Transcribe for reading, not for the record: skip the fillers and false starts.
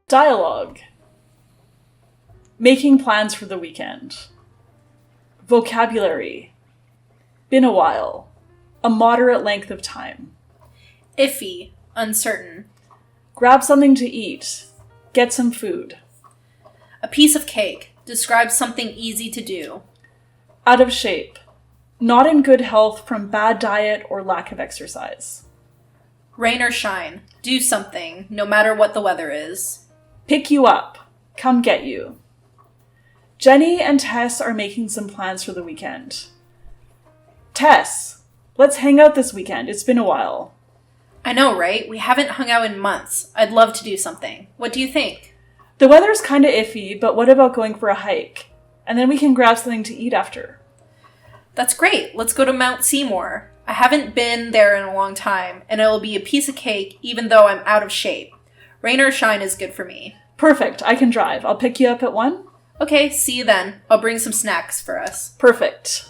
Dialogue. Making plans for the weekend. Vocabulary. Been a while. A moderate length of time. Iffy. Uncertain. Grab something to eat. Get some food. A piece of cake. Describes something easy to do. Out of shape. Not in good health from bad diet or lack of exercise. Rain or shine. Do something, no matter what the weather is. Pick you up. Come get you. Jenny and Tess are making some plans for the weekend. Tess, let's hang out this weekend. It's been a while. I know, right? We haven't hung out in months. I'd love to do something. What do you think? The weather's kinda iffy, but what about going for a hike? And then we can grab something to eat after. That's great. Let's go to Mount Seymour. I haven't been there in a long time, and it'll be a piece of cake even though I'm out of shape. Rain or shine is good for me. Perfect. I can drive. I'll pick you up at 1. Okay, see you then. I'll bring some snacks for us. Perfect.